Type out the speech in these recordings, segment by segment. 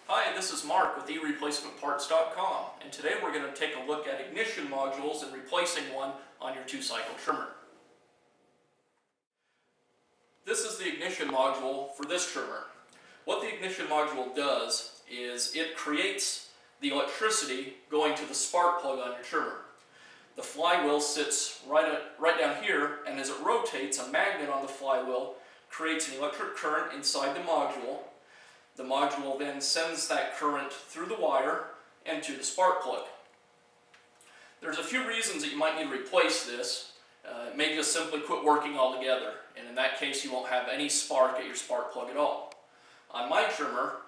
Hi, this is Mark with eReplacementParts.com, and today we're going to take a look at ignition modules and replacing one on your 2-cycle trimmer. This is the ignition module for this trimmer. What the ignition module does is it creates the electricity going to the spark plug on your trimmer. The flywheel sits right down here, and as it rotates, a magnet on the flywheel creates an electric current inside the module. The module then sends that current through the wire and to the spark plug. There's a few reasons that you might need to replace this. It may just simply quit working altogether, and in that case you won't have any spark at your spark plug at all. On my trimmer,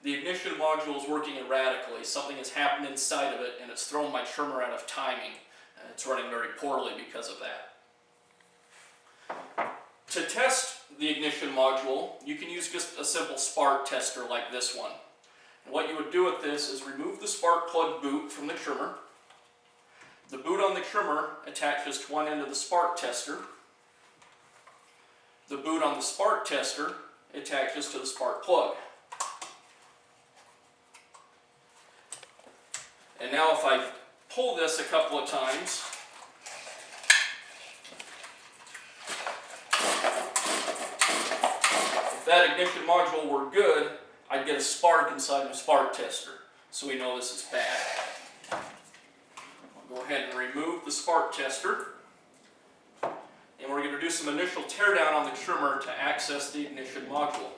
the ignition module is working erratically. Something has happened inside of it and it's thrown my trimmer out of timing. It's running very poorly because of that. To test the ignition module, you can use just a simple spark tester like this one. And what you would do with this is remove the spark plug boot from the trimmer. The boot on the trimmer attaches to one end of the spark tester. The boot on the spark tester attaches to the spark plug. And now if I pull this a couple of times, if that ignition module were good, I'd get a spark inside my spark tester, so we know this is bad. I'll go ahead and remove the spark tester, and we're going to do some initial teardown on the trimmer to access the ignition module.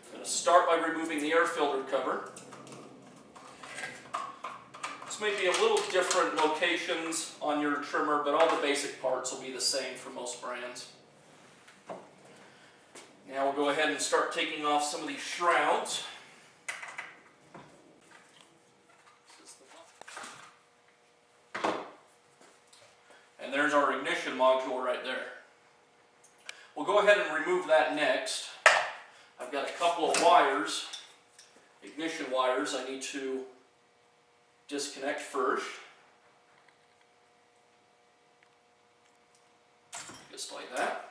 I'm going to start by removing the air filter cover. This may be a little different locations on your trimmer, but all the basic parts will be the same for most brands. Now we'll go ahead and start taking off some of these shrouds. And there's our ignition module right there. We'll go ahead and remove that next. I've got a couple of wires, ignition wires, I need to disconnect first. Just like that.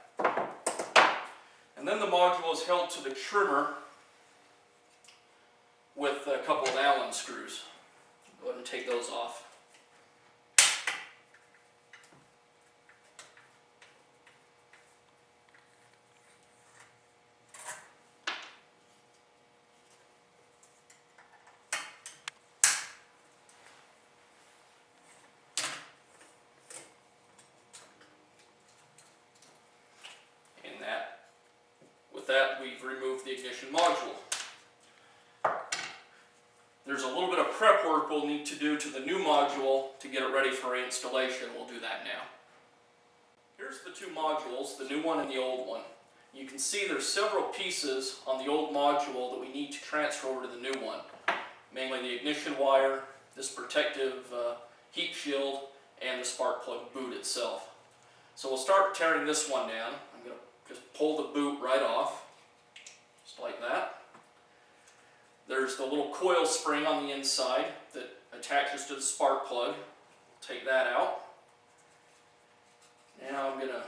And then the module is held to the trimmer with a couple of Allen screws. Go ahead and take those off. That we've removed the ignition module. There's a little bit of prep work we'll need to do to the new module to get it ready for installation. We'll do that now. Here's the two modules, the new one and the old one. You can see there's several pieces on the old module that we need to transfer over to the new one. Mainly the ignition wire, this protective heat shield, and the spark plug boot itself. So we'll start tearing this one down. I'm going to just pull the boot right off, just like that. There's the little coil spring on the inside that attaches to the spark plug. Take that out. Now I'm going to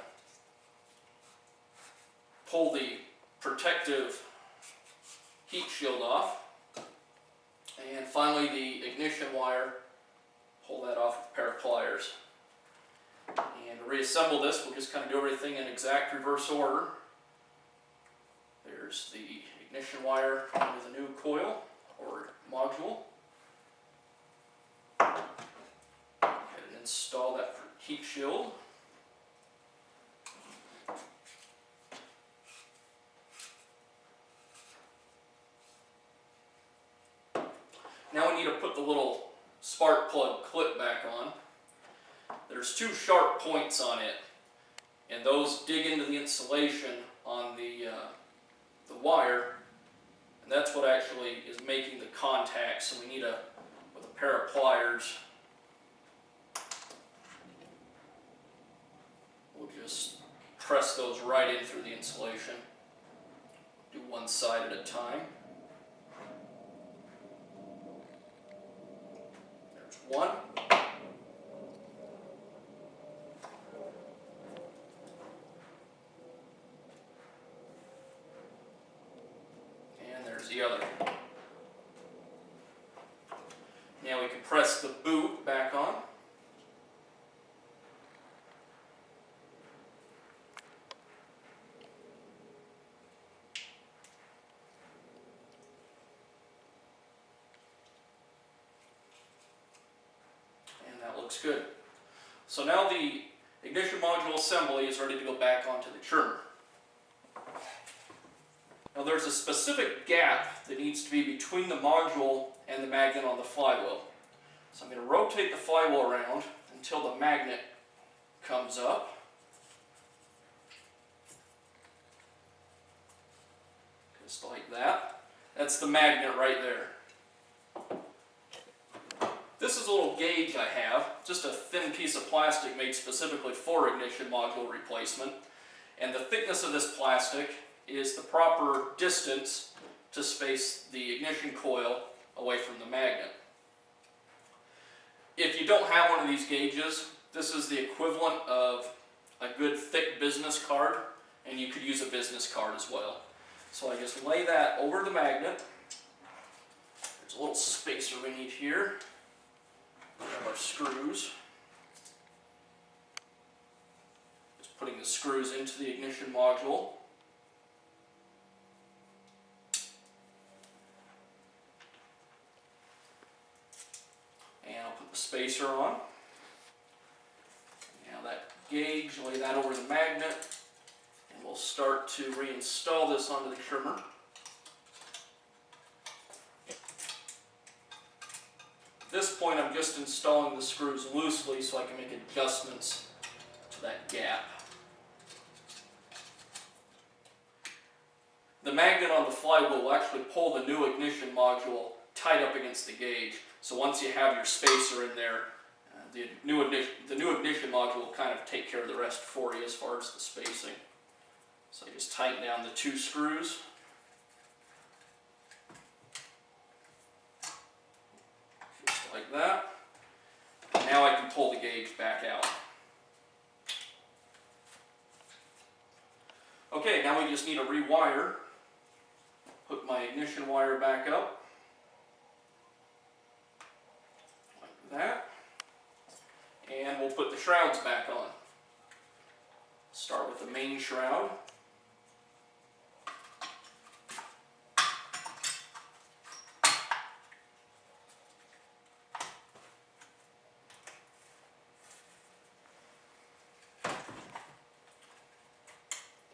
pull the protective heat shield off. And finally the ignition wire, pull that off with a pair of pliers. And to reassemble this, we'll just kind of do everything in exact reverse order. There's the ignition wire into the new coil or module. Go ahead and install that heat shield. Now we need to put the little spark plug clip back on. There's two sharp points on it, and those dig into the insulation on the wire, and that's what actually is making the contact. So we need with a pair of pliers, we'll just press those right in through the insulation. Do one side at a time. There's one. The other. Now we can press the boot back on. And that looks good. So now the ignition module assembly is ready to go back onto the churner. Now there's a specific gap that needs to be between the module and the magnet on the flywheel. So I'm going to rotate the flywheel around until the magnet comes up. Just like that. That's the magnet right there. This is a little gauge I have, just a thin piece of plastic made specifically for ignition module replacement. And the thickness of this plastic is the proper distance to space the ignition coil away from the magnet. If you don't have one of these gauges, this is the equivalent of a good thick business card, and you could use a business card as well. So I just lay that over the magnet. There's a little spacer we need here. We have our screws. Just putting the screws into the ignition module. And I'll put the spacer on. Now that gauge, lay that over the magnet, and we'll start to reinstall this onto the trimmer. At this point, I'm just installing the screws loosely so I can make adjustments to that gap. The magnet on the flywheel will actually pull the new ignition module tight up against the gauge. So once you have your spacer in there, the new ignition module will kind of take care of the rest for you as far as the spacing. So I just tighten down the two screws. Just like that. And now I can pull the gauge back out. Okay, now we just need to rewire. Put my ignition wire back up. Like that. And we'll put the shrouds back on. Start with the main shroud.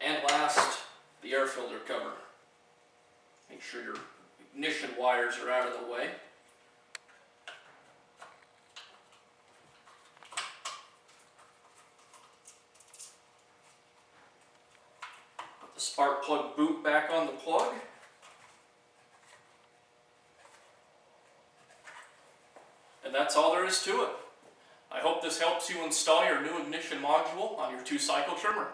And last, the air filter cover. Make sure your ignition wires are out of the way. Put the spark plug boot back on the plug. And that's all there is to it. I hope this helps you install your new ignition module on your 2-cycle trimmer.